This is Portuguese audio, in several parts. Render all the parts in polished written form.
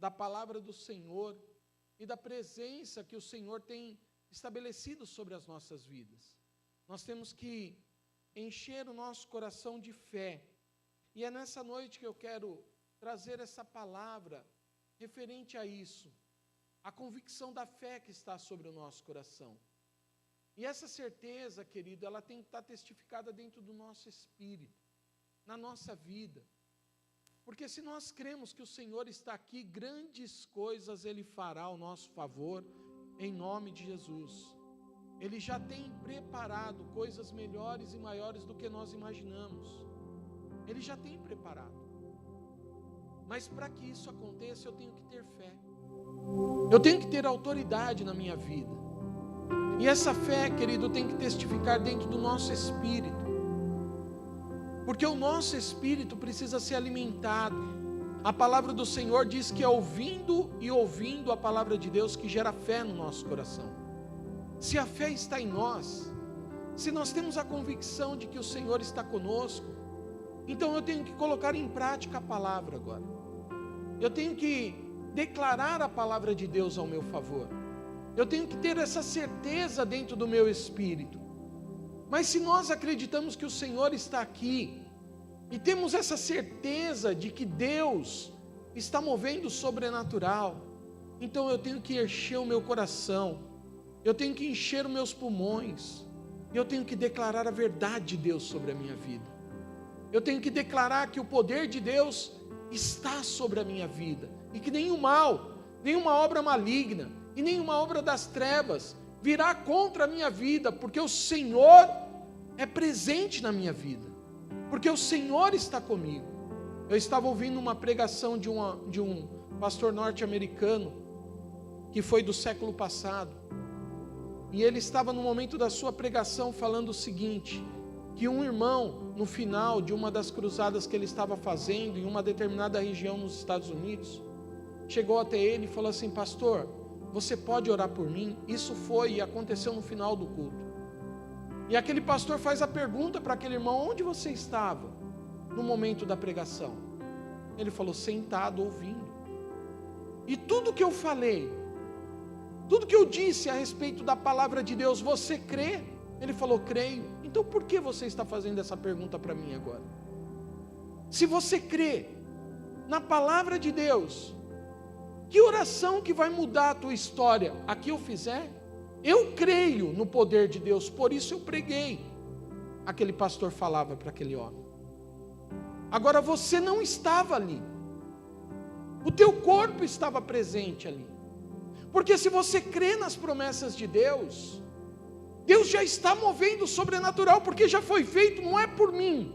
da palavra do Senhor e da presença que o Senhor tem estabelecido sobre as nossas vidas. Nós temos que encher o nosso coração de fé. E é nessa noite que eu quero trazer essa palavra referente a isso, a convicção da fé que está sobre o nosso coração. E essa certeza, querido, ela tem que estar testificada dentro do nosso espírito, na nossa vida. Porque se nós cremos que o Senhor está aqui, grandes coisas Ele fará ao nosso favor, em nome de Jesus. Ele já tem preparado coisas melhores e maiores do que nós imaginamos. Ele já tem preparado. Mas para que isso aconteça, eu tenho que ter fé. Eu tenho que ter autoridade na minha vida. E essa fé, querido, tem que testificar dentro do nosso espírito. Porque o nosso espírito precisa ser alimentado. A palavra do Senhor diz que é ouvindo e ouvindo a palavra de Deus que gera fé no nosso coração. Se a fé está em nós, se nós temos a convicção de que o Senhor está conosco, então eu tenho que colocar em prática a palavra agora. Eu tenho que declarar a palavra de Deus ao meu favor. Eu tenho que ter essa certeza dentro do meu espírito. Mas se nós acreditamos que o Senhor está aqui, e temos essa certeza de que Deus está movendo o sobrenatural, então eu tenho que encher o meu coração, eu tenho que encher os meus pulmões, eu tenho que declarar a verdade de Deus sobre a minha vida. Eu tenho que declarar que o poder de Deus está sobre a minha vida, e que nenhum mal, nenhuma obra maligna, e nenhuma obra das trevas virá contra a minha vida, porque o Senhor é presente na minha vida, porque o Senhor está comigo. Eu estava ouvindo uma pregação de um pastor norte-americano, que foi do século passado, e ele estava no momento da sua pregação falando o seguinte, que um irmão, no final de uma das cruzadas que ele estava fazendo, em uma determinada região nos Estados Unidos, chegou até ele e falou assim: pastor, você pode orar por mim? Isso foi e aconteceu no final do culto. E aquele pastor faz a pergunta para aquele irmão: onde você estava no momento da pregação? Ele falou: sentado, ouvindo. E tudo que eu falei, tudo que eu disse a respeito da palavra de Deus, você crê? Ele falou: creio. Então por que você está fazendo essa pergunta para mim agora? Se você crê na palavra de Deus, que oração que vai mudar a tua história? A que eu fizer? Eu creio no poder de Deus, por isso eu preguei. Aquele pastor falava para aquele homem. Agora você não estava ali. O teu corpo estava presente ali. Porque se você crê nas promessas de Deus, Deus já está movendo o sobrenatural, porque já foi feito, não é por mim.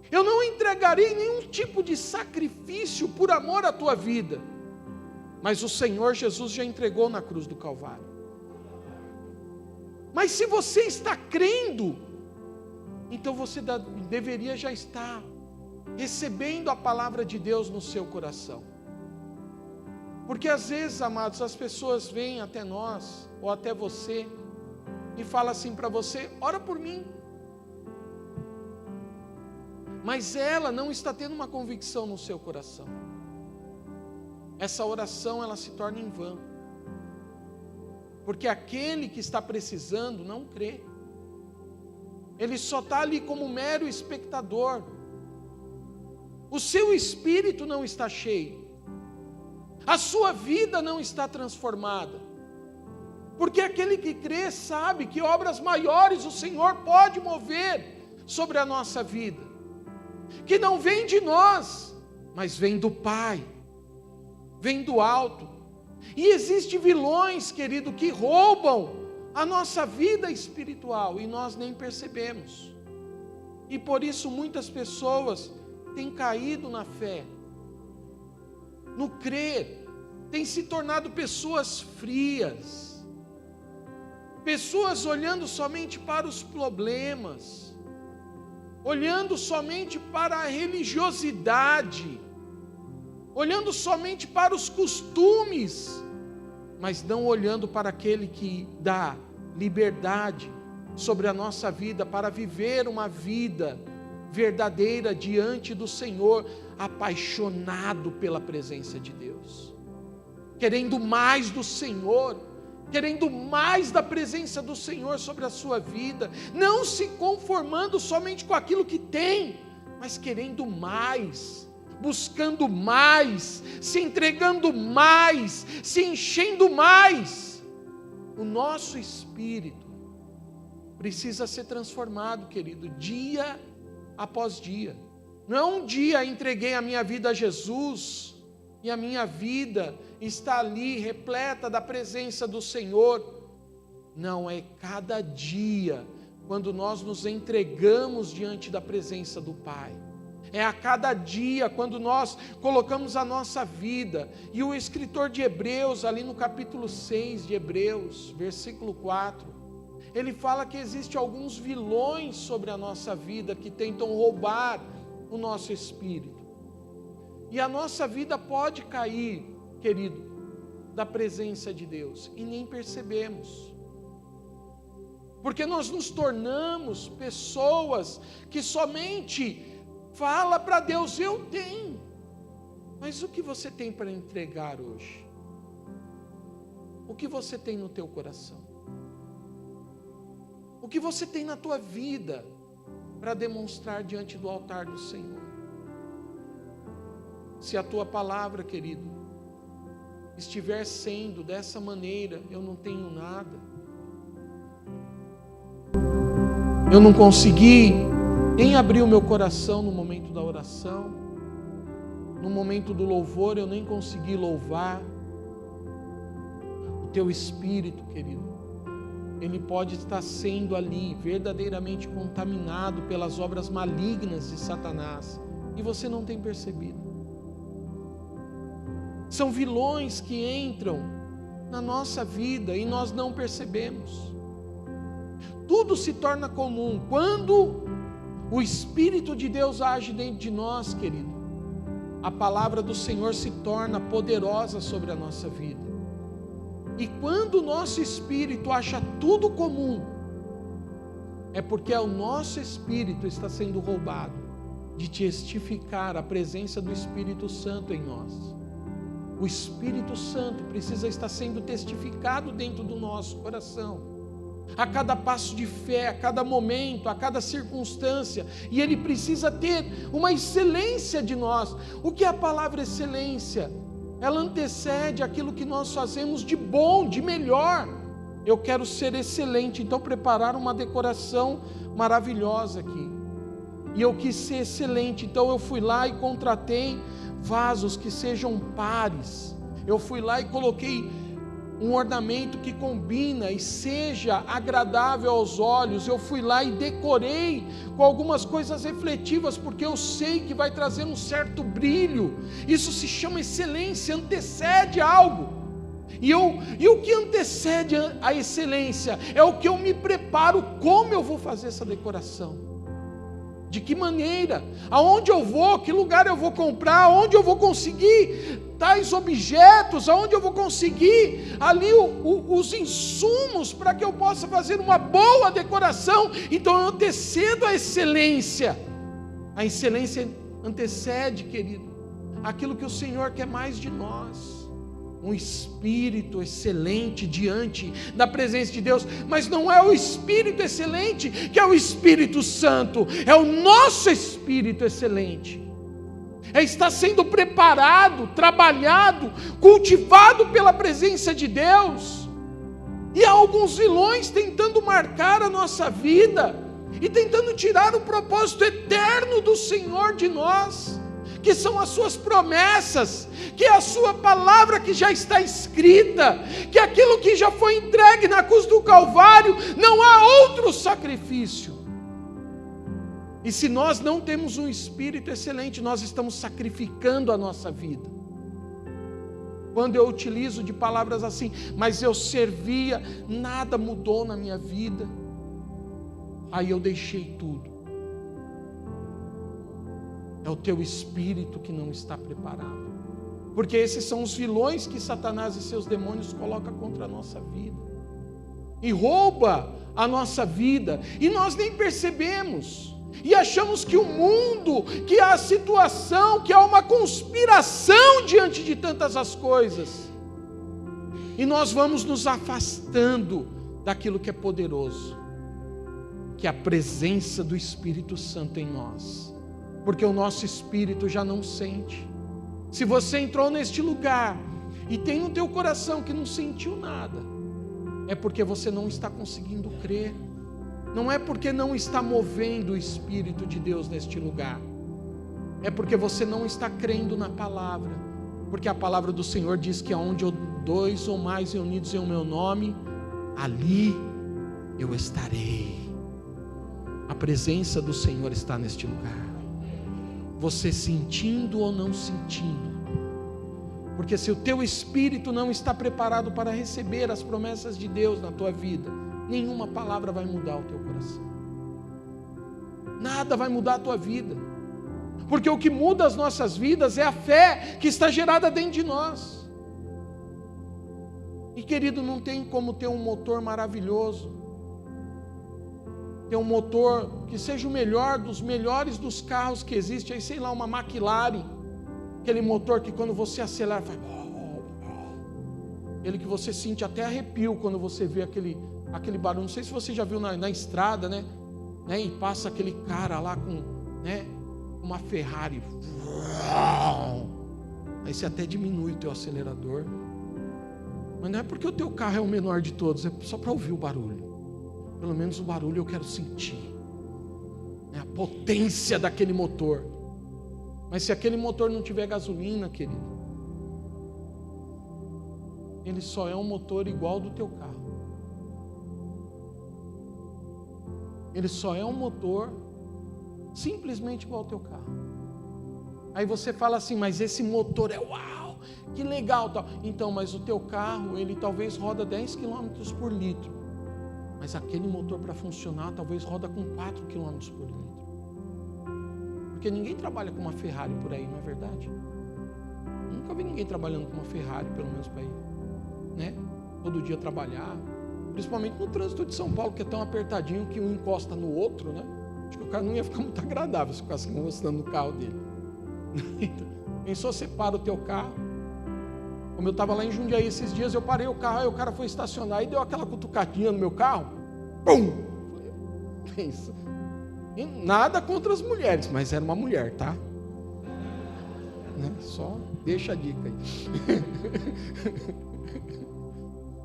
Eu não entregarei nenhum tipo de sacrifício por amor à tua vida. Mas o Senhor Jesus já entregou na cruz do Calvário. Mas se você está crendo, então você deveria já estar recebendo a palavra de Deus no seu coração. Porque às vezes, amados, as pessoas vêm até nós, ou até você, e falam assim para você: ora por mim. Mas ela não está tendo uma convicção no seu coração. Essa oração, ela se torna em vão. Porque aquele que está precisando não crê. Ele só está ali como mero espectador. O seu espírito não está cheio. A sua vida não está transformada. Porque aquele que crê sabe que obras maiores o Senhor pode mover sobre a nossa vida. Que não vem de nós, mas vem do Pai. Vem do alto. E existem vilões, querido, que roubam a nossa vida espiritual e nós nem percebemos. E por isso muitas pessoas têm caído na fé, no crer, têm se tornado pessoas frias, pessoas olhando somente para os problemas, olhando somente para a religiosidade, olhando somente para os costumes, mas não olhando para aquele que dá liberdade sobre a nossa vida, para viver uma vida verdadeira diante do Senhor, apaixonado pela presença de Deus, querendo mais do Senhor, querendo mais da presença do Senhor sobre a sua vida, não se conformando somente com aquilo que tem, mas querendo mais, buscando mais, se entregando mais, se enchendo mais. O nosso espírito precisa ser transformado, querido, dia após dia. Não é um dia entreguei a minha vida a Jesus e a minha vida está ali repleta da presença do Senhor. Não, é cada dia quando nós nos entregamos diante da presença do Pai. É a cada dia quando nós colocamos a nossa vida. E o escritor de Hebreus, ali no capítulo 6 de Hebreus, versículo 4, ele fala que existem alguns vilões sobre a nossa vida que tentam roubar o nosso espírito. E a nossa vida pode cair, querido, da presença de Deus e nem percebemos. Porque nós nos tornamos pessoas que somente fala para Deus, eu tenho. Mas o que você tem para entregar hoje? O que você tem no teu coração? O que você tem na tua vida para demonstrar diante do altar do Senhor? Se a tua palavra, querido, estiver sendo dessa maneira, eu não tenho nada, eu não consegui nem abrir o meu coração no momento da oração, no momento do louvor eu nem consegui louvar, o teu espírito, querido, ele pode estar sendo ali verdadeiramente contaminado pelas obras malignas de Satanás e você não tem percebido. São vilões que entram na nossa vida e nós não percebemos. Tudo se torna comum quando o Espírito de Deus age dentro de nós, querido. A palavra do Senhor se torna poderosa sobre a nossa vida. E quando o nosso espírito acha tudo comum, é porque o nosso espírito está sendo roubado de testificar a presença do Espírito Santo em nós. O Espírito Santo precisa estar sendo testificado dentro do nosso coração, a cada passo de fé, a cada momento, a cada circunstância, e ele precisa ter uma excelência de nós. O que é a palavra excelência? Ela antecede aquilo que nós fazemos de bom, de melhor. Eu quero ser excelente, então preparar uma decoração maravilhosa aqui, e eu quis ser excelente, então eu fui lá e contratei vasos que sejam pares, eu fui lá e coloquei um ornamento que combina e seja agradável aos olhos, eu fui lá e decorei com algumas coisas refletivas, porque eu sei que vai trazer um certo brilho. Isso se chama excelência, antecede algo. E o que antecede a excelência é o que eu me preparo, como eu vou fazer essa decoração. De que maneira? Aonde eu vou? Que lugar eu vou comprar? Aonde eu vou conseguir tais objetos? Aonde eu vou conseguir ali os insumos para que eu possa fazer uma boa decoração? Então eu antecedo a excelência. A excelência antecede, querido, aquilo que o Senhor quer mais de nós. Um espírito excelente diante da presença de Deus, mas não é o espírito excelente que é o Espírito Santo, é o nosso espírito excelente, é estar sendo preparado, trabalhado, cultivado pela presença de Deus. E há alguns vilões tentando marcar a nossa vida e tentando tirar o propósito eterno do Senhor de nós, que são as suas promessas, que é a sua palavra que já está escrita, que aquilo que já foi entregue na cruz do Calvário, não há outro sacrifício. E se nós não temos um espírito excelente, nós estamos sacrificando a nossa vida. Quando eu utilizo de palavras assim, mas eu servia, nada mudou na minha vida, aí eu deixei tudo. É o teu espírito que não está preparado. Porque esses são os vilões que Satanás e seus demônios colocam contra a nossa vida. E rouba a nossa vida. E nós nem percebemos. E achamos que o mundo, que a situação, que há uma conspiração diante de tantas as coisas. E nós vamos nos afastando daquilo que é poderoso, que é a presença do Espírito Santo em nós. Porque o nosso espírito já não sente. Se você entrou neste lugar e tem no teu coração que não sentiu nada, é porque você não está conseguindo crer. Não é porque não está movendo o Espírito de Deus neste lugar. É porque você não está crendo na palavra. Porque a palavra do Senhor diz que aonde dois ou mais reunidos em o meu nome, ali eu estarei. A presença do Senhor está neste lugar. Você sentindo ou não sentindo. Porque se o teu espírito não está preparado para receber as promessas de Deus na tua vida, nenhuma palavra vai mudar o teu coração. Nada vai mudar a tua vida. Porque o que muda as nossas vidas é a fé que está gerada dentro de nós. E querido, não tem como ter um motor maravilhoso, ter um motor que seja o melhor dos melhores dos carros que existe, aí sei lá, uma McLaren, aquele motor que quando você acelera faz... Ele que você sente até arrepio quando você vê aquele barulho. Não sei se você já viu na estrada, né? E passa aquele cara lá com, né, uma Ferrari. Aí você até diminui o teu acelerador. Mas não é porque o teu carro é o menor de todos, é só para ouvir o barulho. Pelo menos o barulho eu quero sentir, né? A potência daquele motor. Mas se aquele motor não tiver gasolina, querido, ele só é um motor igual ao do teu carro. Ele só é um motor simplesmente igual ao teu carro. Aí você fala assim, mas esse motor é uau, que legal tal. Então, mas o teu carro, ele talvez roda 10 km por litro. Mas aquele motor para funcionar talvez roda com 4 km por litro. Porque ninguém trabalha com uma Ferrari por aí, não é verdade? Nunca vi ninguém trabalhando com uma Ferrari, pelo menos para ir, né? Todo dia trabalhar. Principalmente no trânsito de São Paulo, que é tão apertadinho que um encosta no outro, né? Acho que o cara não ia ficar muito agradável se ficasse encostando no carro dele. Pensou, você para o teu carro. Como eu estava lá em Jundiaí esses dias, eu parei o carro, aí o cara foi estacionar e deu aquela cutucadinha no meu carro. Pum! Pensa. E nada contra as mulheres, mas era uma mulher, tá? Né? Só deixa a dica aí.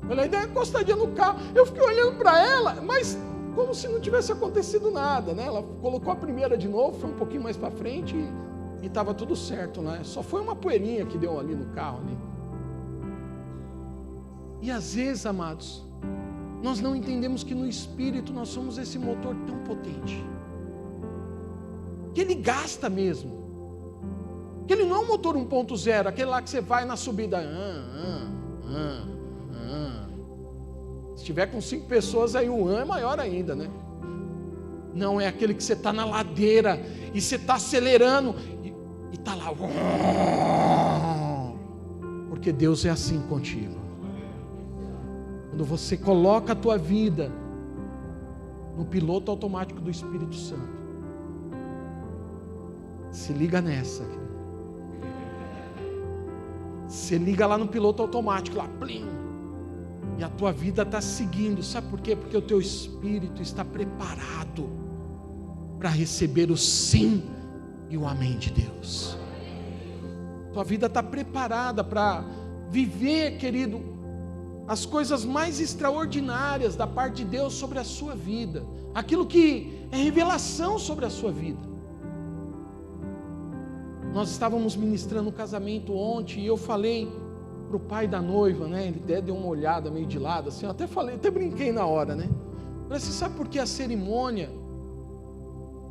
Ela deu uma encostadinha no carro. Eu fiquei olhando para ela, mas como se não tivesse acontecido nada, né? Ela colocou a primeira de novo, foi um pouquinho mais para frente e estava tudo certo, né? Só foi uma poeirinha que deu ali no carro, né? E às vezes, amados, nós não entendemos que no Espírito nós somos esse motor tão potente, que ele gasta mesmo, que ele não é um motor 1.0, aquele lá que você vai na subida, se tiver com 5 pessoas, aí o é maior ainda, né? Não, é aquele que você está na ladeira, e você está acelerando, e está lá, porque Deus é assim contigo. Quando você coloca a tua vida no piloto automático do Espírito Santo, se liga nessa, querido. Você liga lá no piloto automático, lá, plim, e a tua vida está seguindo. Sabe por quê? Porque o teu espírito está preparado para receber o sim e o amém de Deus. Tua vida está preparada para viver, querido, as coisas mais extraordinárias da parte de Deus sobre a sua vida, aquilo que é revelação sobre a sua vida. Nós estávamos ministrando um casamento ontem e eu falei para o pai da noiva, né? Ele até deu uma olhada meio de lado, assim, eu até falei, até brinquei na hora, né? Falei, você sabe por que a cerimônia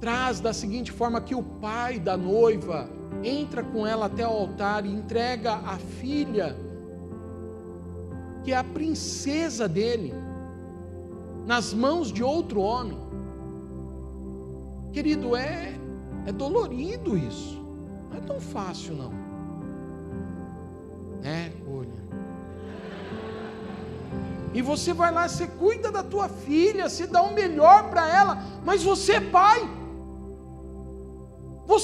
traz da seguinte forma, que o pai da noiva entra com ela até o altar e entrega a filha, que é a princesa dele, nas mãos de outro homem. Querido, é dolorido isso, não é tão fácil não, olha. E você vai lá, você cuida da tua filha, você dá o melhor para ela, mas você é pai,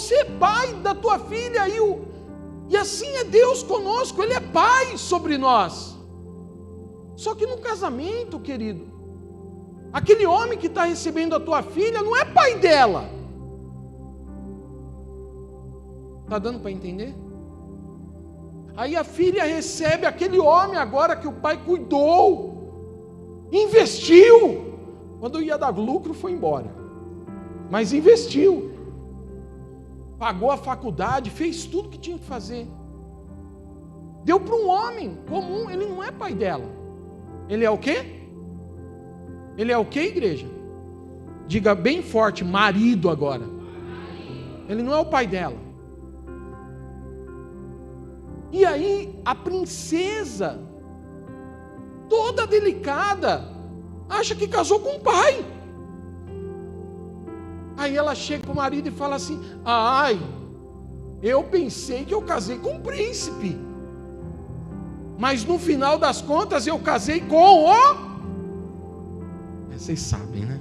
você é pai da tua filha, e assim é Deus conosco, Ele é pai sobre nós. Só que no casamento, querido, aquele homem que está recebendo a tua filha não é pai dela. Está dando para entender? Aí a filha recebe aquele homem agora que o pai cuidou, investiu. Quando ia dar lucro foi embora, mas investiu, pagou a faculdade, fez tudo que tinha que fazer, deu para um homem comum. Ele não é pai dela. Ele é o quê? Ele é o quê, igreja? Diga bem forte, marido agora. Ele não é o pai dela. E aí a princesa, toda delicada, acha que casou com o pai. Aí ela chega para o marido e fala assim: ai, eu pensei que eu casei com um príncipe, mas no final das contas eu casei com o... Vocês sabem, né?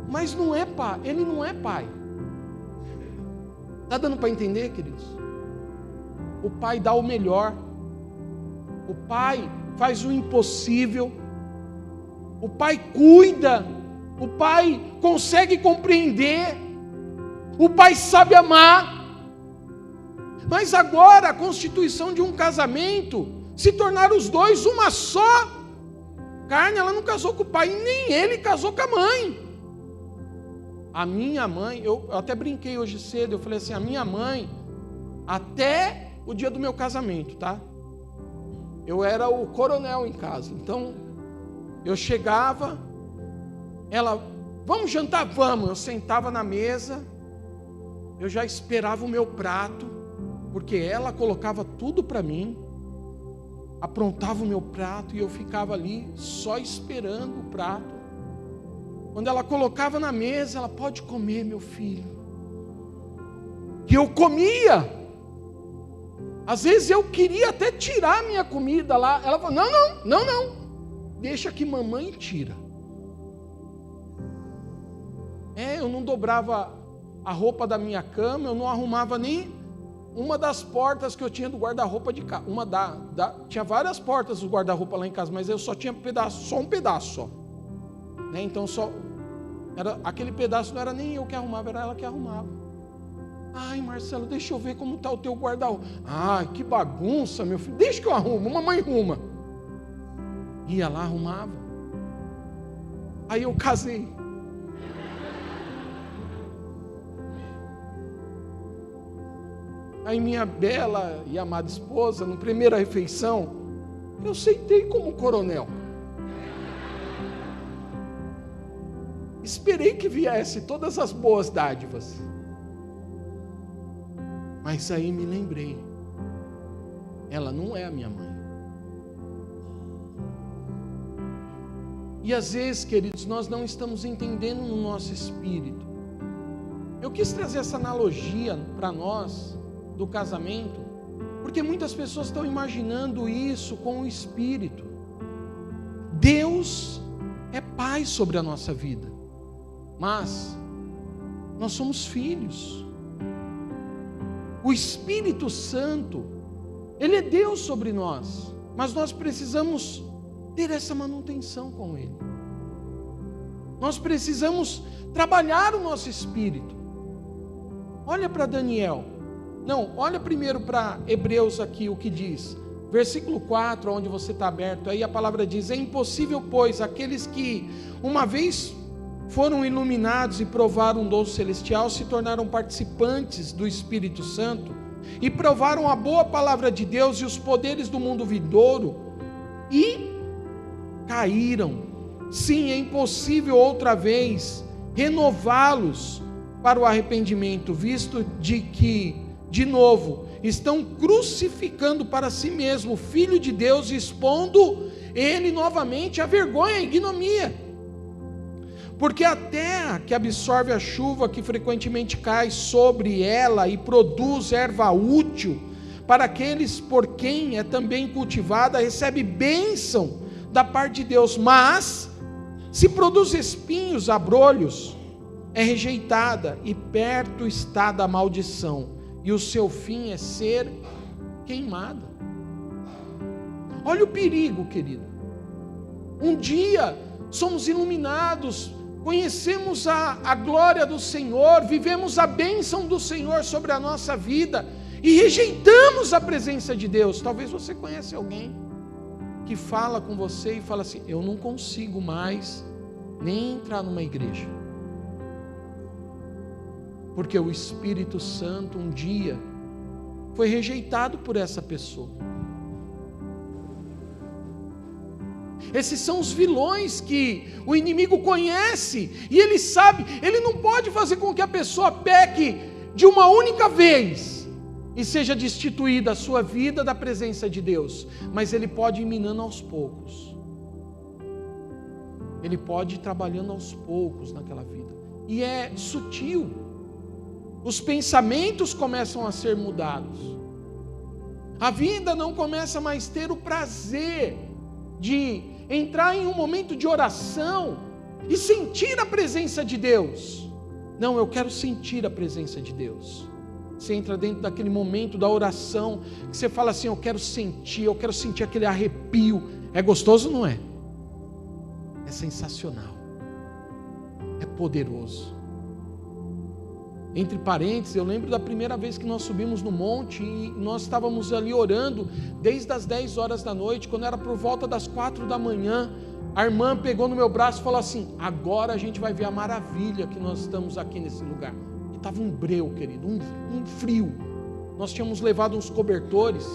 Mas não é pai, ele não é pai. Está dando para entender, queridos? O pai dá o melhor. O pai faz o impossível. O pai cuida. O pai consegue compreender. O pai sabe amar. Mas agora a constituição de um casamento se tornar os dois uma só carne. Ela não casou com o pai, nem ele casou com a mãe. A minha mãe, eu até brinquei hoje cedo, eu falei assim, a minha mãe, até o dia do meu casamento, tá? Eu era o coronel em casa, então eu chegava, ela, vamos jantar? Vamos. Eu sentava na mesa, eu já esperava o meu prato, porque ela colocava tudo para mim, aprontava o meu prato e eu ficava ali só esperando o prato. Quando ela colocava na mesa, ela, pode comer, meu filho. E eu comia. Às vezes eu queria até tirar minha comida lá. Ela falou, não. Deixa que mamãe tira. Eu não dobrava a roupa da minha cama, eu não arrumava nem uma das portas que eu tinha do guarda-roupa de casa. Tinha várias portas do guarda-roupa lá em casa, mas eu só tinha só um pedaço só. Então aquele pedaço não era nem eu que arrumava, era ela que arrumava. Ai, Marcelo, deixa eu ver como está o teu guarda-roupa. Ai, que bagunça, meu filho, deixa que eu arrumo, mamãe arruma. Ia lá, arrumava. Aí eu casei. Aí minha bela e amada esposa, na primeira refeição, eu sentei como coronel. Esperei que viesse todas as boas dádivas. Mas aí me lembrei, ela não é a minha mãe. E às vezes, queridos, nós não estamos entendendo no nosso espírito. Eu quis trazer essa analogia para nós, do casamento, porque muitas pessoas estão imaginando isso com o espírito. Deus é pai sobre a nossa vida, mas nós somos filhos. O Espírito Santo, Ele é Deus sobre nós, mas nós precisamos ter essa manutenção com Ele. Nós precisamos trabalhar o nosso espírito. Olha para Daniel. Não, olha primeiro para Hebreus aqui o que diz. Versículo 4, onde você está aberto, aí a palavra diz, é impossível, pois, aqueles que uma vez foram iluminados e provaram um dom celestial, se tornaram participantes do Espírito Santo, e provaram a boa palavra de Deus e os poderes do mundo vindouro, e caíram. Sim, é impossível outra vez renová-los para o arrependimento, visto de que, de novo, estão crucificando para si mesmo o Filho de Deus, expondo ele novamente à vergonha e à ignomia. Porque a terra que absorve a chuva que frequentemente cai sobre ela e produz erva útil para aqueles por quem é também cultivada, recebe bênção da parte de Deus, mas se produz espinhos, abrolhos, é rejeitada e perto está da maldição, e o seu fim é ser queimada. Olha o perigo, querido. Um dia somos iluminados, conhecemos a glória do Senhor, vivemos a bênção do Senhor sobre a nossa vida e rejeitamos a presença de Deus. Talvez você conheça alguém que fala com você e fala assim: eu não consigo mais nem entrar numa igreja, porque o Espírito Santo um dia foi rejeitado por essa pessoa. Esses são os vilões que o inimigo conhece, e ele sabe, ele não pode fazer com que a pessoa peque de uma única vez e seja destituída a sua vida da presença de Deus, mas ele pode ir minando aos poucos, ele pode ir trabalhando aos poucos naquela vida, e é sutil. Os pensamentos começam a ser mudados, a vida não começa mais a ter o prazer de entrar em um momento de oração e sentir a presença de Deus. Não, eu quero sentir a presença de Deus. Você entra dentro daquele momento da oração, que você fala assim: eu quero sentir aquele arrepio. É gostoso, não é? É sensacional, é poderoso. Entre parênteses, eu lembro da primeira vez que nós subimos no monte e nós estávamos ali orando desde as 10 horas da noite. Quando era por volta das 4 da manhã, a irmã pegou no meu braço e falou assim: agora a gente vai ver a maravilha que nós estamos aqui nesse lugar. E estava um breu, querido, um frio. Nós tínhamos levado uns cobertores.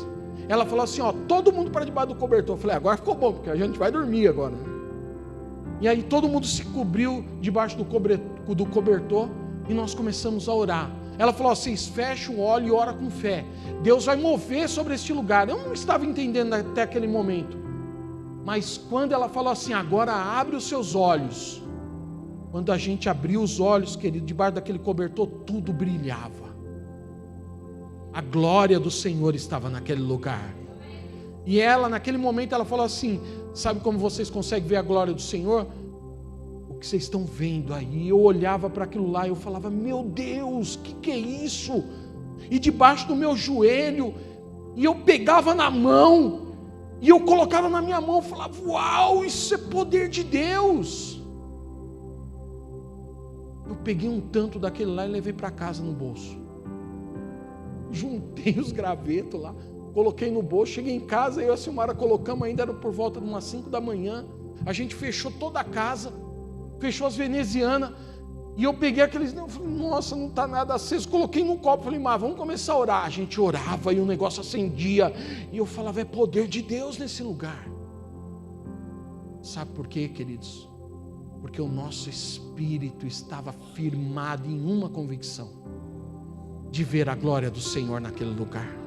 Ela falou assim: ó, todo mundo para debaixo do cobertor. Eu falei: agora ficou bom, porque a gente vai dormir agora. E aí todo mundo se cobriu debaixo do cobertor. E nós começamos a orar. Ela falou assim: fecha o olho e ora com fé, Deus vai mover sobre este lugar. Eu não estava entendendo até aquele momento, mas quando ela falou assim: agora abre os seus olhos, quando a gente abriu os olhos, querido, debaixo daquele cobertor, tudo brilhava. A glória do Senhor estava naquele lugar. E ela, naquele momento, ela falou assim: sabe como vocês conseguem ver a glória do Senhor? Que vocês estão vendo aí. Eu olhava para aquilo lá e eu falava: meu Deus, que é isso? E debaixo do meu joelho, e eu pegava na mão, e eu colocava na minha mão, e falava: uau, isso é poder de Deus. Eu peguei um tanto daquele lá e levei para casa no bolso, juntei os gravetos lá, coloquei no bolso, cheguei em casa, eu e a Silmara colocamos, ainda era por volta de umas 5 da manhã, a gente fechou toda a casa, fechou as venezianas, e eu peguei aqueles, eu falei: nossa, não está nada aceso, coloquei num copo, falei: mas vamos começar a orar. A gente orava e o negócio acendia, e eu falava: é poder de Deus nesse lugar. Sabe por quê, queridos? Porque o nosso espírito estava firmado em uma convicção, de ver a glória do Senhor naquele lugar.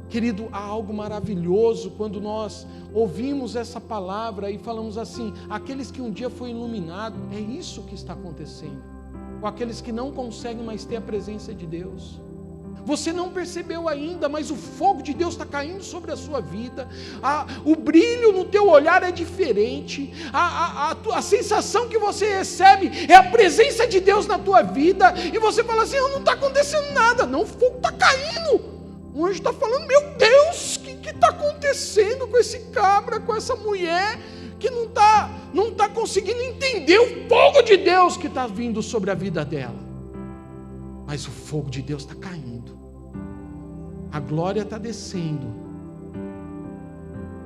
Querido, há algo maravilhoso quando nós ouvimos essa palavra e falamos assim: aqueles que um dia foram iluminados, é isso que está acontecendo com aqueles que não conseguem mais ter a presença de Deus. Você não percebeu ainda, mas o fogo de Deus está caindo sobre a sua vida, o brilho no teu olhar é diferente, a sensação que você recebe é a presença de Deus na tua vida, e você fala assim: não está acontecendo nada. Não, o fogo está caindo. O anjo está falando: meu Deus, o que está acontecendo com esse cabra, com essa mulher, que não está conseguindo entender o fogo de Deus que está vindo sobre a vida dela. Mas o fogo de Deus está caindo, a glória está descendo,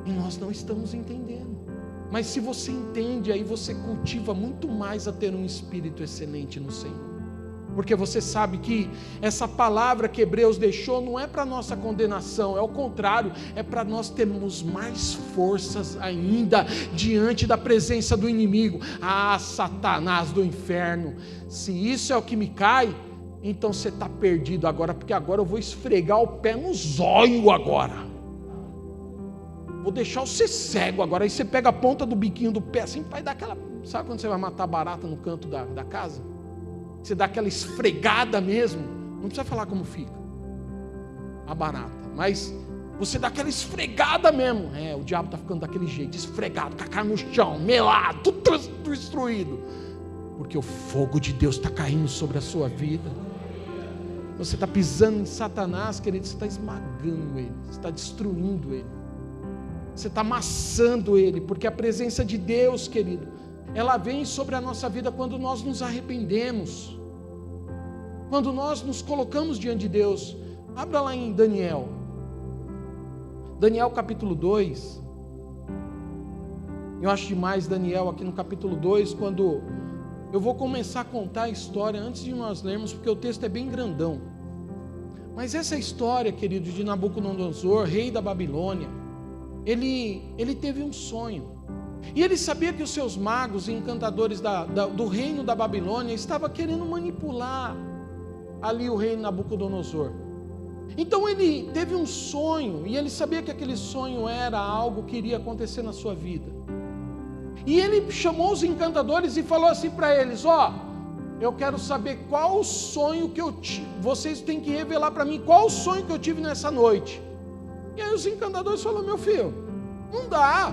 e nós não estamos entendendo. Mas se você entende, aí você cultiva muito mais a ter um espírito excelente no Senhor. Porque você sabe que essa palavra que Hebreus deixou não é para nossa condenação, é o contrário, é para nós termos mais forças ainda diante da presença do inimigo. Ah, Satanás do inferno, se isso é o que me cai, então você está perdido agora, porque agora eu vou esfregar o pé no zóio agora. Vou deixar você cego agora. Aí você pega a ponta do biquinho do pé assim, vai dar aquela... Sabe quando você vai matar barata no canto da casa? Você dá aquela esfregada mesmo, não precisa falar como fica a barata, mas você dá aquela esfregada mesmo. O diabo está ficando daquele jeito, esfregado, com a cara no chão, melado, tudo destruído. porque o fogo de Deus está caindo sobre a sua vida. Você está pisando em Satanás, querido, você está esmagando ele, você está destruindo ele, você está amassando ele, porque a presença de Deus, querido, ela vem sobre a nossa vida quando nós nos arrependemos, quando nós nos colocamos diante de Deus. Abra lá em Daniel capítulo 2, eu acho demais Daniel aqui no capítulo 2, quando eu vou começar a contar a história antes de nós lermos, porque o texto é bem grandão. Mas essa história, querido, de Nabucodonosor, rei da Babilônia, ele teve um sonho. E ele sabia que os seus magos e encantadores do reino da Babilônia estavam querendo manipular ali o rei Nabucodonosor. Então ele teve um sonho, e ele sabia que aquele sonho era algo que iria acontecer na sua vida. E ele chamou os encantadores e falou assim para eles: eu quero saber qual o sonho que eu tive, vocês têm que revelar para mim qual o sonho que eu tive nessa noite. E aí os encantadores falaram: meu filho, não dá,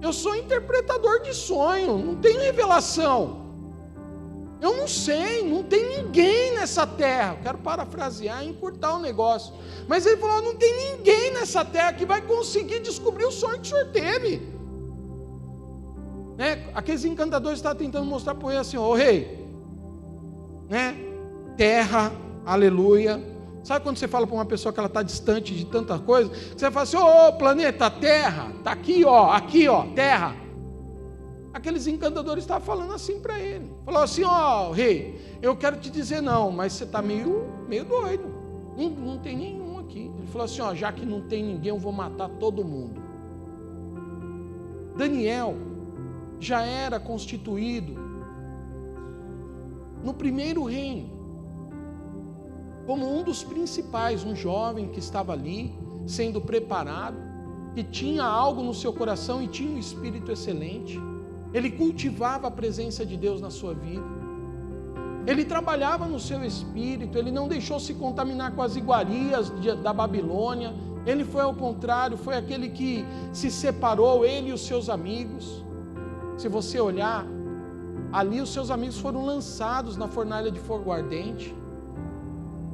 eu sou interpretador de sonho, não tenho revelação, eu não sei, não tem ninguém nessa terra. Eu quero parafrasear e encurtar o negócio, mas ele falou: não tem ninguém nessa terra que vai conseguir descobrir o sonho que o senhor teve. Aqueles encantadores estavam tentando mostrar para o rei assim: ô rei, terra, aleluia. Sabe quando você fala para uma pessoa que ela está distante de tanta coisa, você fala assim: ô planeta terra, está aqui ó, terra. Aqueles encantadores estavam falando assim para ele, falou assim: rei, eu quero te dizer não, mas você está meio doido, não tem nenhum aqui. Ele falou assim: já que não tem ninguém, eu vou matar todo mundo. Daniel já era constituído no primeiro reino como um dos principais, um jovem que estava ali sendo preparado, que tinha algo no seu coração e tinha um espírito excelente. Ele cultivava a presença de Deus na sua vida, ele trabalhava no seu espírito, ele não deixou se contaminar com as iguarias da Babilônia. Ele foi ao contrário, foi aquele que se separou, ele e os seus amigos. Se você olhar, ali os seus amigos foram lançados na fornalha de fogo ardente,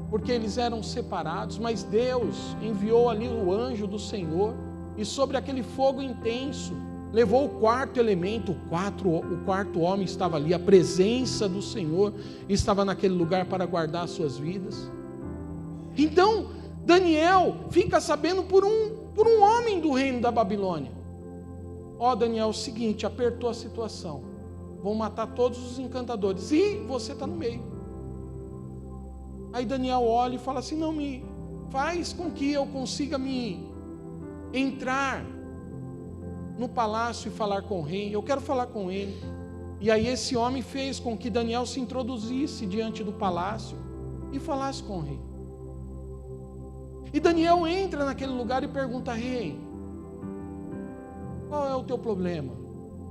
porque eles eram separados, mas Deus enviou ali o anjo do Senhor, e sobre aquele fogo intenso, levou o quarto elemento, o quarto homem estava ali, a presença do Senhor estava naquele lugar para guardar as suas vidas. Então, Daniel fica sabendo por um homem do reino da Babilônia: Daniel, é o seguinte, apertou a situação, vão matar todos os encantadores, e você está no meio. Aí Daniel olha e fala assim: não, me faz com que eu consiga me entrar no palácio e falar com o rei, eu quero falar com ele. E aí esse homem fez com que Daniel se introduzisse diante do palácio e falasse com o rei. E Daniel entra naquele lugar e pergunta: rei, qual é o teu problema?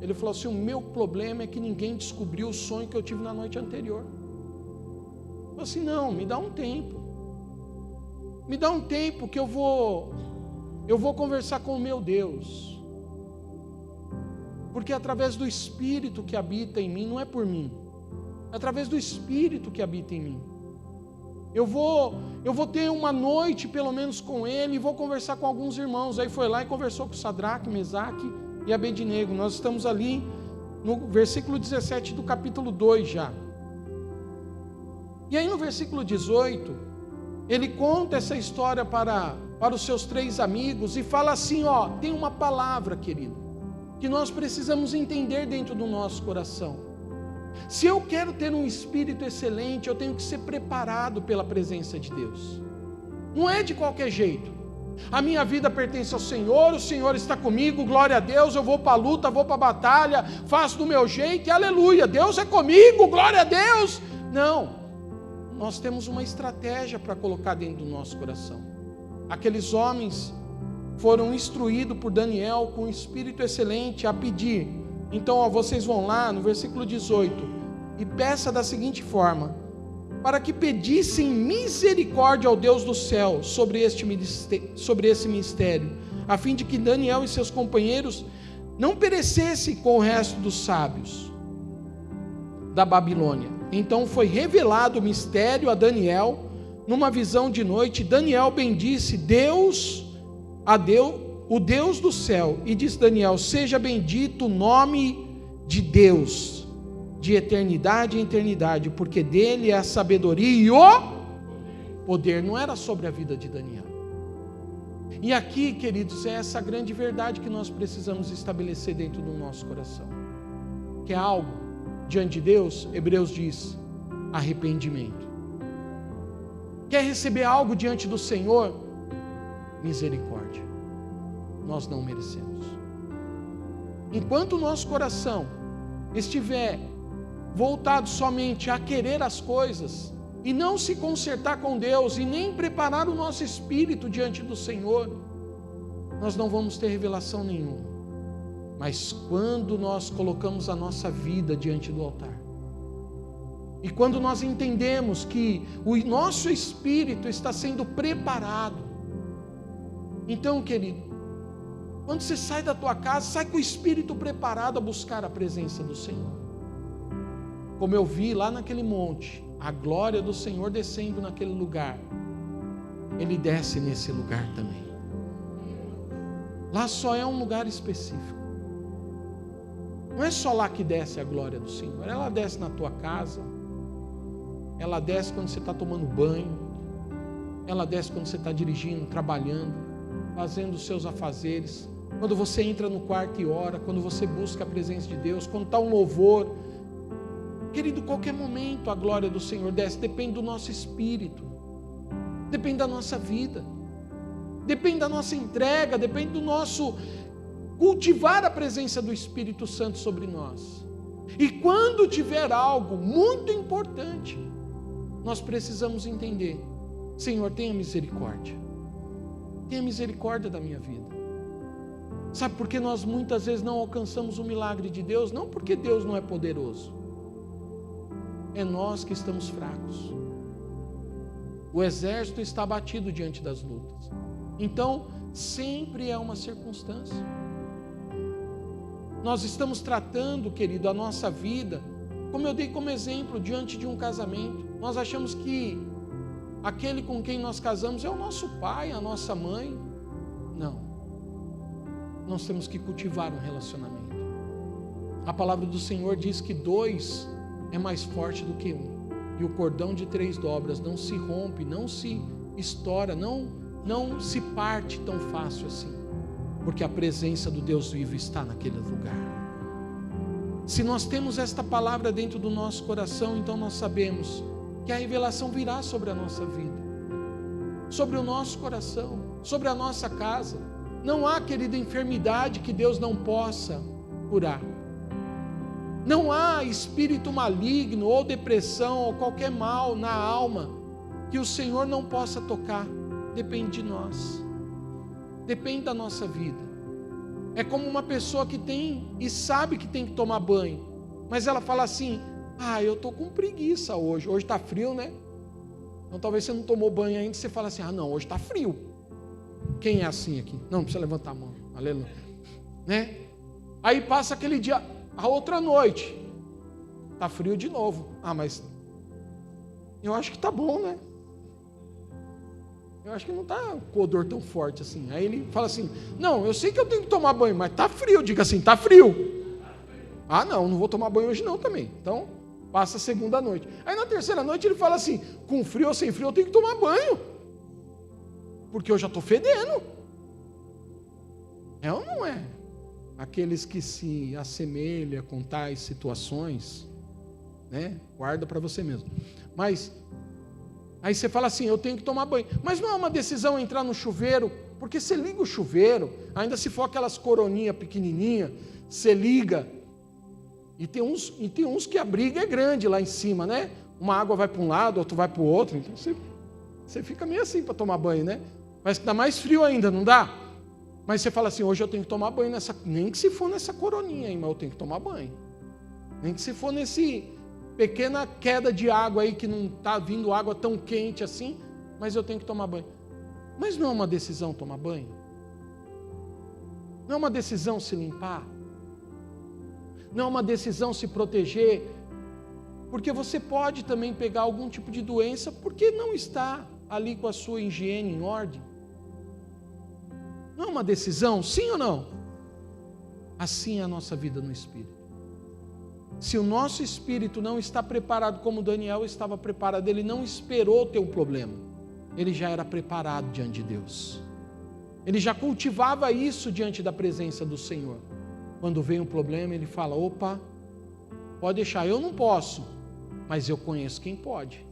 Ele falou assim: o meu problema é que ninguém descobriu o sonho que eu tive na noite anterior. Ele falou assim: não, me dá um tempo, que eu vou conversar com o meu Deus, porque é através do Espírito que habita em mim, não é por mim, é através do Espírito que habita em mim. Eu vou ter uma noite pelo menos com ele, e vou conversar com alguns irmãos. Aí foi lá e conversou com Sadraque, Mesaque e Abednego. Nós estamos ali no versículo 17 do capítulo 2 já. E aí no versículo 18, ele conta essa história para os seus 3 amigos e fala assim: tem uma palavra, querido, que nós precisamos entender dentro do nosso coração. Se eu quero ter um espírito excelente, eu tenho que ser preparado pela presença de Deus. Não é de qualquer jeito. A minha vida pertence ao Senhor, o Senhor está comigo, glória a Deus, eu vou para a luta, vou para a batalha, faço do meu jeito e aleluia, Deus é comigo, glória a Deus. Não, nós temos uma estratégia para colocar dentro do nosso coração. Aqueles homens foram instruídos por Daniel com um espírito excelente a pedir. Então, vocês vão lá no versículo 18 e peça da seguinte forma: para que pedissem misericórdia ao Deus do céu sobre esse mistério, a fim de que Daniel e seus companheiros não perecessem com o resto dos sábios. da Babilônia. Então foi revelado o mistério a Daniel numa visão de noite. Daniel bendisse o Deus do céu, e disse Daniel: seja bendito o nome de Deus, de eternidade em eternidade, porque dele é a sabedoria e o poder. Não era sobre a vida de Daniel. E aqui, queridos, é essa grande verdade que nós precisamos estabelecer dentro do nosso coração, que é algo diante de Deus. Hebreus diz: arrependimento. Quer receber algo diante do Senhor? Misericórdia. Nós não merecemos. Enquanto o nosso coração estiver voltado somente a querer as coisas, e não se consertar com Deus, e nem preparar o nosso espírito diante do Senhor, nós não vamos ter revelação nenhuma. Mas quando nós colocamos a nossa vida diante do altar, e quando nós entendemos que o nosso espírito está sendo preparado, então, querido, quando você sai da tua casa, sai com o espírito preparado a buscar a presença do Senhor. Como eu vi lá naquele monte, a glória do Senhor descendo naquele lugar, Ele desce nesse lugar também. Lá só é um lugar específico. Não é só lá que desce a glória do Senhor. Ela desce na tua casa, ela desce quando você está tomando banho, ela desce quando você está dirigindo, trabalhando, fazendo os seus afazeres, quando você entra no quarto e ora, quando você busca a presença de Deus, quando está um louvor. Querido, qualquer momento a glória do Senhor desce. Depende do nosso espírito, depende da nossa vida, depende da nossa entrega, depende do nosso cultivar a presença do Espírito Santo sobre nós. E quando tiver algo muito importante, nós precisamos entender: Senhor, tenha misericórdia da minha vida. Sabe por que nós muitas vezes não alcançamos o milagre de Deus? Não porque Deus não é poderoso, é nós que estamos fracos. O exército está abatido diante das lutas. Então, sempre é uma circunstância. Nós estamos tratando, querido, a nossa vida, como eu dei como exemplo, diante de um casamento. Nós achamos que aquele com quem nós casamos é o nosso pai, a nossa mãe. Não. Nós temos que cultivar um relacionamento. A palavra do Senhor diz que 2 é mais forte do que 1. E o cordão de 3 dobras não se rompe, não se estoura, não se parte tão fácil assim. Porque a presença do Deus vivo está naquele lugar. Se nós temos esta palavra dentro do nosso coração, então nós sabemos que a revelação virá sobre a nossa vida, sobre o nosso coração, sobre a nossa casa. Não há, querida, enfermidade que Deus não possa curar. Não há espírito maligno ou depressão ou qualquer mal na alma que o Senhor não possa tocar. Depende de nós, depende da nossa vida. É como uma pessoa que tem e sabe que tem que tomar banho, mas ela fala assim: eu estou com preguiça hoje está frio, né? Então talvez você não tomou banho ainda, você fala assim: não, hoje está frio. Quem é assim aqui? Não precisa levantar a mão, aleluia, né? Aí passa aquele dia, a outra noite, está frio de novo. Mas eu acho que está bom, né? Eu acho que não está com o odor tão forte assim. Aí ele fala assim: não, eu sei que eu tenho que tomar banho, mas está frio. Diga assim: está frio. Não vou tomar banho hoje não também. Então, passa a segunda noite. Aí na terceira noite ele fala assim: com frio ou sem frio eu tenho que tomar banho, porque eu já estou fedendo. É ou não é? Aqueles que se assemelham com tais situações, né? Guarda para você mesmo. Mas aí você fala assim: eu tenho que tomar banho. Mas não é uma decisão entrar no chuveiro, porque você liga o chuveiro, ainda se for aquelas coroninhas pequenininhas, você liga, e tem uns que a briga é grande lá em cima, né? Uma água vai para um lado, outro vai para o outro, então você fica meio assim para tomar banho, né? Parece que dá mais frio ainda, não dá? Mas você fala assim: hoje eu tenho que tomar banho nem que se for nessa coroninha aí, mas eu tenho que tomar banho. Nem que se for nesse pequena queda de água aí, que não está vindo água tão quente assim, mas eu tenho que tomar banho. Mas não é uma decisão tomar banho? Não é uma decisão se limpar? Não é uma decisão se proteger Porque você pode também pegar algum tipo de doença porque não está ali com a sua higiene em ordem. Não é uma decisão, sim ou não? Assim é a nossa vida no Espírito. Se o nosso espírito não está preparado como Daniel estava preparado, ele não esperou ter um problema. Ele já era preparado diante de Deus. Ele já cultivava isso diante da presença do Senhor. Quando vem um problema, ele fala: opa, pode deixar, eu não posso, mas eu conheço quem pode.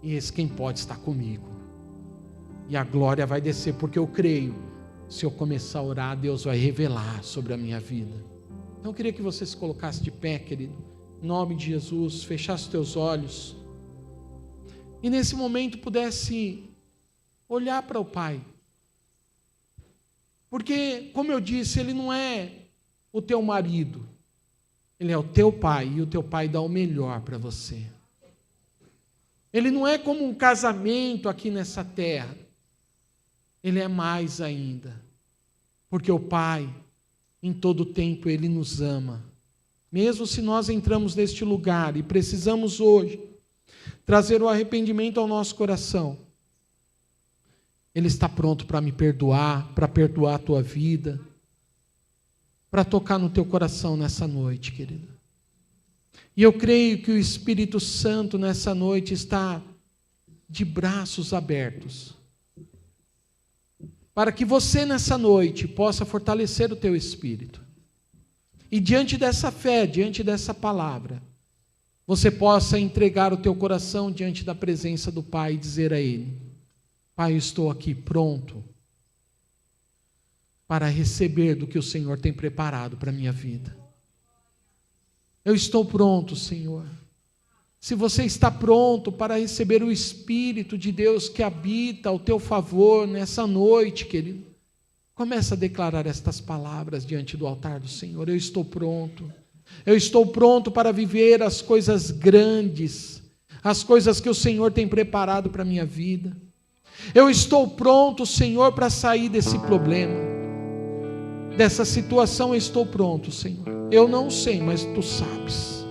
E esse quem pode está comigo. E a glória vai descer, porque eu creio. Se eu começar a orar, Deus vai revelar sobre a minha vida. Então eu queria que você se colocasse de pé, querido, em nome de Jesus, fechasse os teus olhos e nesse momento pudesse olhar para o Pai. Porque, como eu disse, Ele não é o teu marido, Ele é o teu Pai, e o teu Pai dá o melhor para você. Ele não é como um casamento aqui nessa terra, Ele é mais ainda, porque o Pai, em todo tempo, Ele nos ama. Mesmo se nós entramos neste lugar e precisamos hoje trazer o arrependimento ao nosso coração, Ele está pronto para me perdoar, para perdoar a tua vida, para tocar no teu coração nessa noite, querido. E eu creio que o Espírito Santo nessa noite está de braços abertos, para que você nessa noite possa fortalecer o teu espírito. E diante dessa fé, diante dessa palavra, você possa entregar o teu coração diante da presença do Pai e dizer a Ele: Pai, eu estou aqui pronto para receber do que o Senhor tem preparado para a minha vida. Eu estou pronto, Senhor. Se você está pronto para receber o Espírito de Deus que habita ao teu favor nessa noite, querido, comece a declarar estas palavras diante do altar do Senhor: eu estou pronto. Eu estou pronto para viver as coisas grandes, as coisas que o Senhor tem preparado para a minha vida. Eu estou pronto, Senhor, para sair desse problema, dessa situação. Eu estou pronto, Senhor. Eu não sei, mas Tu sabes.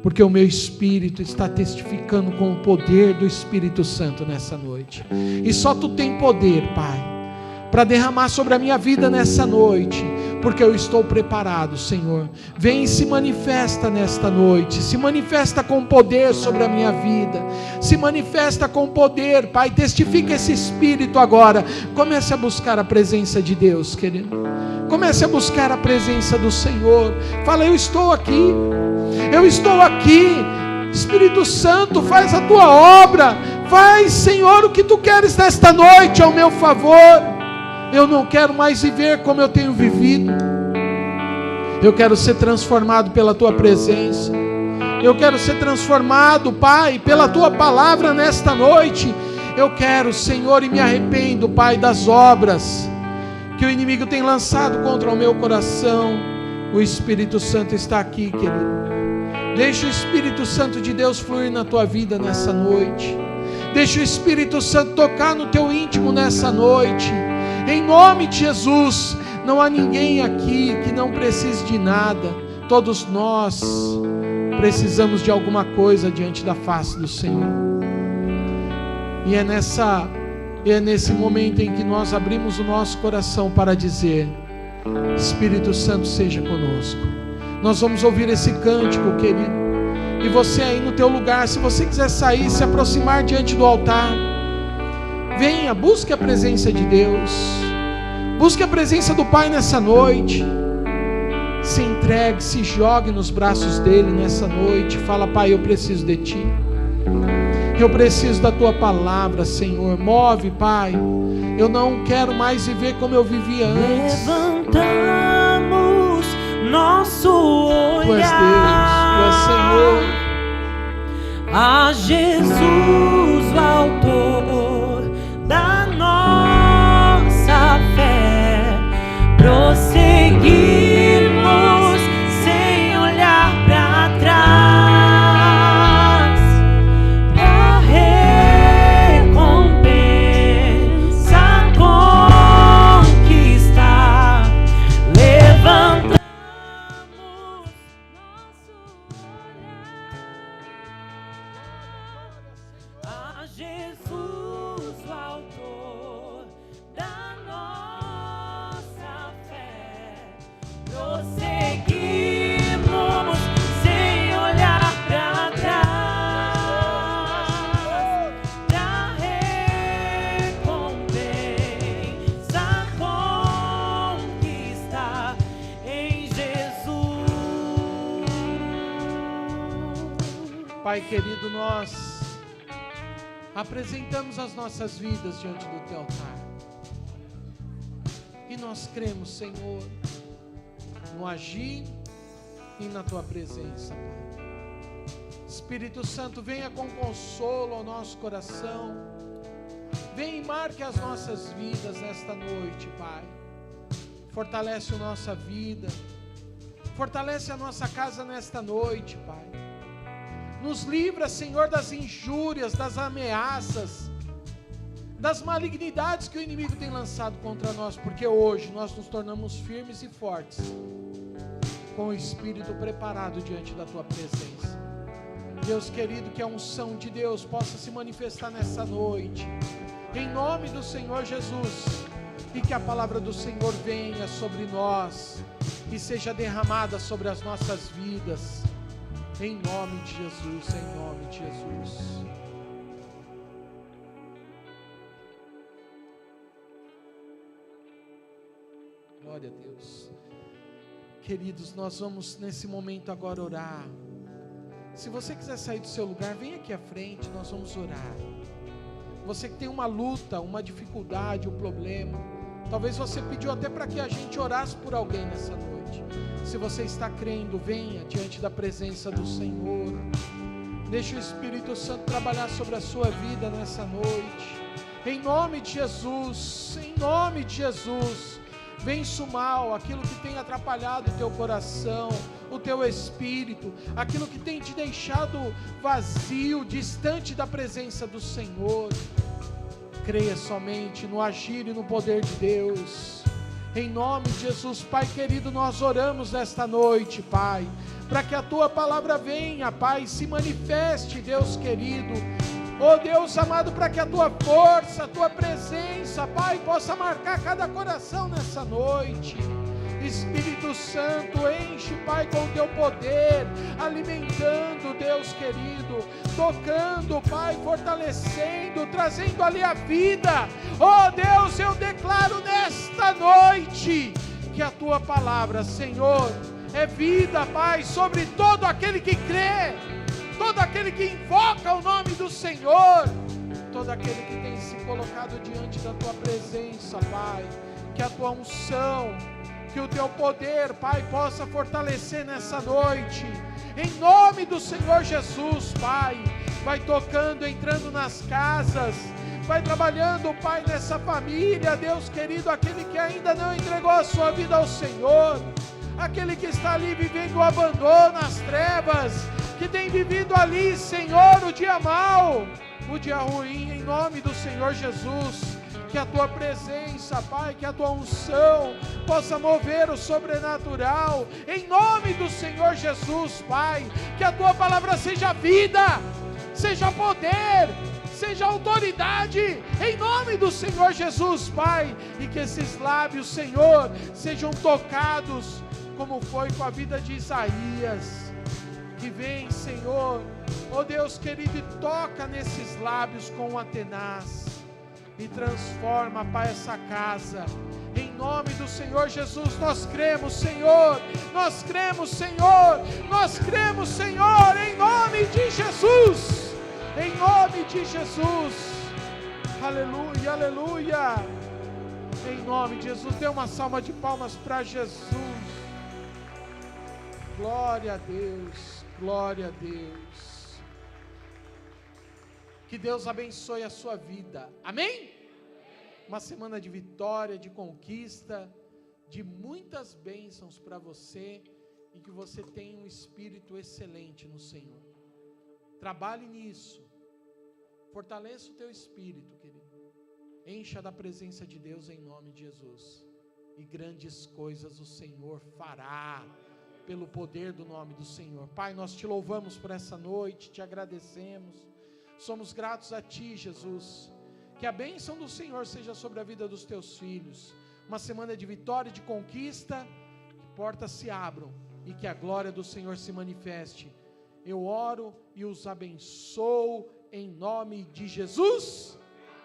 Porque o meu espírito está testificando com o poder do Espírito Santo nessa noite. E só Tu tem poder, Pai, para derramar sobre a minha vida nessa noite, porque eu estou preparado, Senhor. Vem e se manifesta nesta noite, se manifesta com poder sobre a minha vida, se manifesta com poder, Pai. Testifica esse Espírito agora. Comece a buscar a presença de Deus, querido. Comece a buscar a presença do Senhor. Fala: eu estou aqui. Eu estou aqui. Espírito Santo, faz a Tua obra. Faz, Senhor, o que Tu queres nesta noite ao meu favor. Eu não quero mais viver como eu tenho vivido. Eu quero ser transformado pela Tua presença. Eu quero ser transformado, Pai, pela Tua palavra nesta noite. Eu quero, Senhor, e me arrependo, Pai, das obras que o inimigo tem lançado contra o meu coração. O Espírito Santo está aqui, querido. Deixa o Espírito Santo de Deus fluir na tua vida nessa noite. Deixa o Espírito Santo tocar no teu íntimo nessa noite. Em nome de Jesus. Não há ninguém aqui que não precise de nada. Todos nós precisamos de alguma coisa diante da face do Senhor. E é nesse momento em que nós abrimos o nosso coração para dizer: Espírito Santo, seja conosco. Nós vamos ouvir esse cântico, querido. E você aí no teu lugar, se você quiser sair, se aproximar diante do altar, venha, busque a presença de Deus. Busque a presença do Pai nessa noite. Se entregue, se jogue nos braços dele nessa noite. Fala: Pai, eu preciso de Ti. Eu preciso da Tua palavra, Senhor. Move, Pai. Eu não quero mais viver como eu vivia antes. Levantamos nosso olhar. Tu és Deus, Tu és Senhor. A Jesus, o autor da nossa fé, prosseguirmos sem olhar para trás, a recompensa conquistar. Levantamos nosso olhar Pai querido, nós apresentamos as nossas vidas diante do Teu altar. E nós cremos, Senhor, no agir e na Tua presença, Pai. Espírito Santo, venha com consolo ao nosso coração. Venha e marque as nossas vidas nesta noite, Pai. Fortalece a nossa vida. Fortalece a nossa casa nesta noite, Pai. Nos livra, Senhor, das injúrias, das ameaças, das malignidades que o inimigo tem lançado contra nós, porque hoje nós nos tornamos firmes e fortes, com o Espírito preparado diante da Tua presença. Deus querido, que a unção de Deus possa se manifestar nessa noite, em nome do Senhor Jesus, e que a palavra do Senhor venha sobre nós, e seja derramada sobre as nossas vidas, em nome de Jesus, em nome de Jesus. Glória a Deus. Queridos, nós vamos nesse momento agora orar. Se você quiser sair do seu lugar, vem aqui à frente, nós vamos orar. Você que tem uma luta, uma dificuldade, um problema, talvez você pediu até para que a gente orasse por alguém nessa noite. Se você está crendo, venha diante da presença do Senhor. Deixa o Espírito Santo trabalhar sobre a sua vida nessa noite. Em nome de Jesus, em nome de Jesus. Vence o mal, aquilo que tem atrapalhado o teu coração, o teu espírito, aquilo que tem te deixado vazio, distante da presença do Senhor. Creia somente no agir e no poder de Deus. Em nome de Jesus, Pai querido, nós oramos nesta noite, Pai, para que a Tua palavra venha, Pai, se manifeste, Deus querido. Oh Deus amado, para que a Tua força, a Tua presença, Pai, possa marcar cada coração nessa noite. Espírito Santo, enche, Pai, com o Teu poder, alimentando, Deus querido, tocando, Pai, fortalecendo, trazendo ali a vida. Oh Deus, eu declaro nesta noite que a Tua palavra, Senhor, é vida, Pai, sobre todo aquele que crê, todo aquele que invoca o nome do Senhor, todo aquele que tem se colocado diante da Tua presença, Pai, que a Tua unção, que o Teu poder, Pai, possa fortalecer nessa noite, em nome do Senhor Jesus, Pai. Vai tocando, entrando nas casas, vai trabalhando, Pai, nessa família, Deus querido, aquele que ainda não entregou a sua vida ao Senhor, aquele que está ali vivendo o abandono, as trevas, que tem vivido ali, Senhor, o dia mau, o dia ruim, em nome do Senhor Jesus. Que a Tua presença, Pai, que a Tua unção possa mover o sobrenatural, em nome do Senhor Jesus, Pai, que a Tua palavra seja vida, seja poder, seja autoridade, em nome do Senhor Jesus, Pai, e que esses lábios, Senhor, sejam tocados, como foi com a vida de Isaías, que vem, Senhor, ó Deus querido, e toca nesses lábios com a tenaz, e transforma, Pai, essa casa, em nome do Senhor Jesus. Nós cremos, Senhor, nós cremos, Senhor, nós cremos, Senhor, em nome de Jesus, em nome de Jesus, aleluia, aleluia, em nome de Jesus. Dê uma salva de palmas para Jesus, glória a Deus, glória a Deus. Que Deus abençoe a sua vida, amém? Uma semana de vitória, de conquista, de muitas bênçãos para você, e que você tenha um espírito excelente no Senhor. Trabalhe nisso, fortaleça o teu espírito, querido, encha da presença de Deus em nome de Jesus, e grandes coisas o Senhor fará, pelo poder do nome do Senhor. Pai, nós te louvamos por essa noite, te agradecemos, somos gratos a Ti, Jesus. Que a bênção do Senhor seja sobre a vida dos Teus filhos. Uma semana de vitória e de conquista. Que portas se abram e que a glória do Senhor se manifeste. Eu oro e os abençoo em nome de Jesus.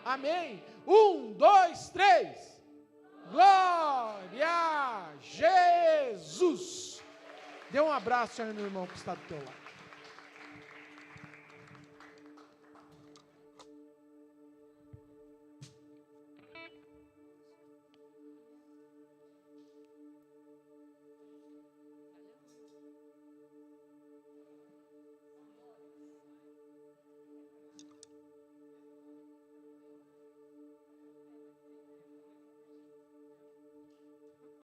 Amém. 1, 2, 3. Glória a Jesus. Dê um abraço aí no irmão que está do teu lado.